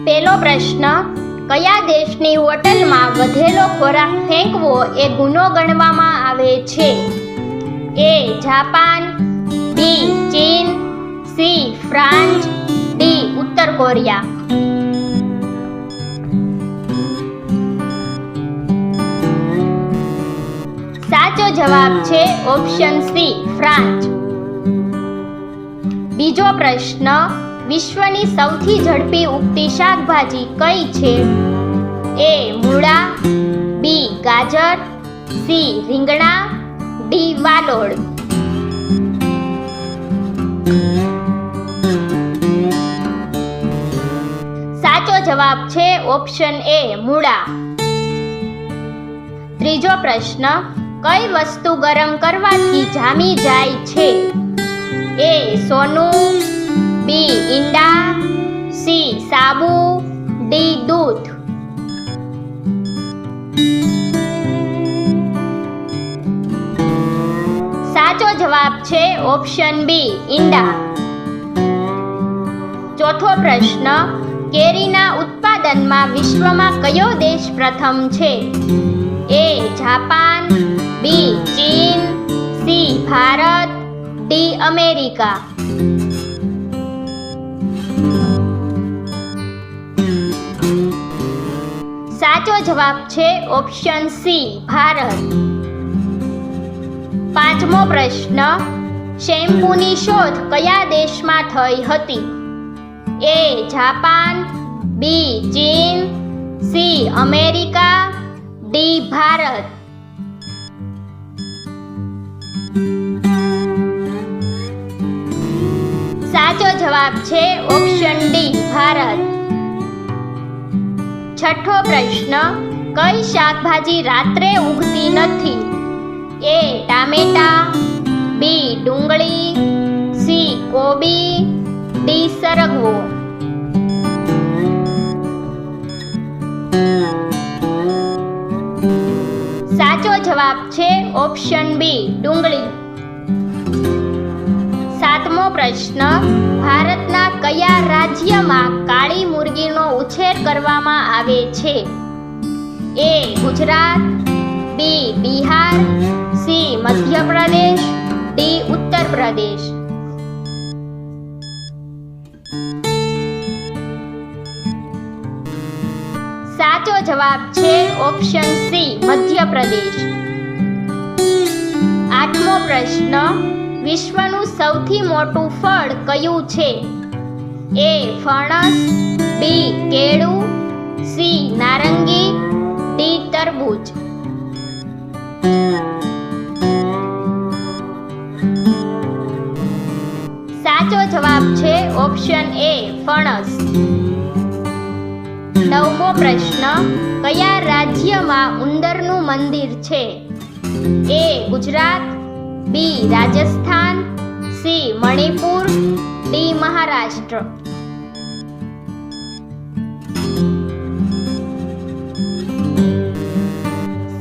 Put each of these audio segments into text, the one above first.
પહેલો પ્રશ્ન, કયા દેશની હોટલમાં વધેલો ખોરાક ફેંકવો એ ગુનો ગણવામાં આવે છે? એ. જાપાન, બી. ચીન, સી. France, D. ઉત્તર કોરિયા. સાચો જવાબ છે ઓપ્શન સી, ફ્રાન્સ. બીજો પ્રશ્ન, વિશ્વની સૌથી ઝડપી ઉગતી શાકભાજી કઈ છે? એ. મૂળા, બી. ગાજર, સી. રીંગણા, ડી. વાલોળ. સાચો જવાબ છે ઓપ્શન એ, મૂળા. ત્રીજો પ્રશ્ન, કઈ વસ્તુ ગરમ કરવાથી જામી જાય છે? એ. સોનું, બી. ઈંડા, સી. સાબુ, ડી. દૂધ. સાચો જવાબ છે ઓપ્શન બી, ઈંડા. ચોથો પ્રશ્ન, કેરીના ઉત્પાદનમાં વિશ્વમાં કયો દેશ પ્રથમ છે? એ. જાપાન, બી. ચીન, સી. ભારત, ડી. અમેરિકા. સાચો જવાબ છે ઓપ્શન સી, ભારત. પાંચમો પ્રશ્ન, શેમ્પૂની શોધ કયા દેશમાં થઈ હતી? એ. જાપાન, બી. ચીન, સી. America, D. ભારત. સાચો જવાબ છે ઓપ્શન ડી, ભારત. છઠ્ઠો પ્રશ્ન, કઈ શાકભાજી રાત્રે ઉગતી નથી? એ. ટામેટા, બી. ડુંગળી, સી. કોબી, ડી. સરગવો. સાચો જવાબ છે ઓપ્શન બી, ડુંગળી. સાતમો પ્રશ્ન, ભારતના કયા રાજ્યમાં કાળી મુરગીનો ઉછેર કરવામાં આવે છે? એ. ગુજરાત, બી. બિહાર, સી. મધ્યપ્રદેશ, ડી. ઉત્તર પ્રદેશ. સાચો જવાબ છે ઓપ્શન સી, મધ્યપ્રદેશ. આઠમો પ્રશ્ન, વિશ્વનું સૌથી મોટું ફળ કયું છે? એ. ફણસ, બી. કેળું, સી. નારંગી, ડી. તરબૂચ. સાચો જવાબ છે ઓપ્શન એ, ફણસ. નવમો પ્રશ્ન, કયા રાજ્યમાં ઉંદરનું મંદિર છે? એ. ગુજરાત, બી. રાજસ્થાન, સી. મણિપુર, ડી. મહારાષ્ટ્ર.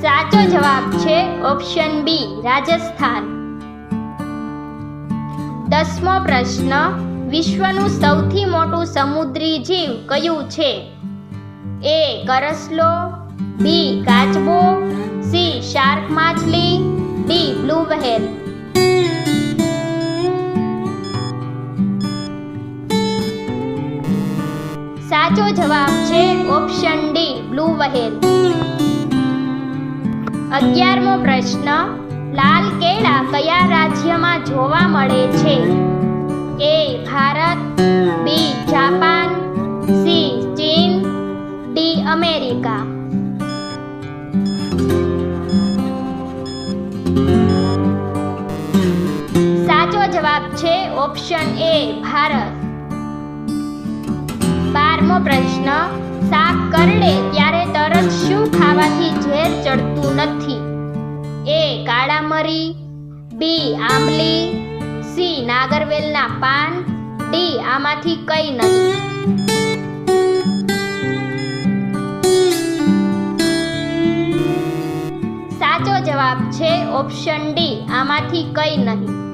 સાચો જવાબ છે ઓપ્શન બી, રાજસ્થાન. દસમો પ્રશ્ન, વિશ્વનું સૌથી મોટું સમુદ્રી જીવ કયું છે? એ. કરસલો, બી. કાચબો, સી. શાર્ક માછલી, ડી. Blue whale. સાચો જવાબ છે ઓપ્શન ડી, બ્લુ વ્હેલ. 11મો પ્રશ્ન, લાલ કેળા કયા રાજ્યમાં જોવા મળે છે? A. Bharat, B. Japan, C. ચીન, ડી. અમેરિકા. સાચો જવાબ છે ઓપ્શન એ, ભારત. 12મો પ્રશ્ન, શાક કરડે ત્યારે તરત શું ખાવાથી ઝેર ચડતું નથી? એ. કાળા મરી, બી. આંબલી, સી. નાગરવેલના પાન, ડી. આમાંથી કઈ નહીં. સાચો જવાબ છે ઓપ્શન ડી, આમાંથી કઈ નહીં.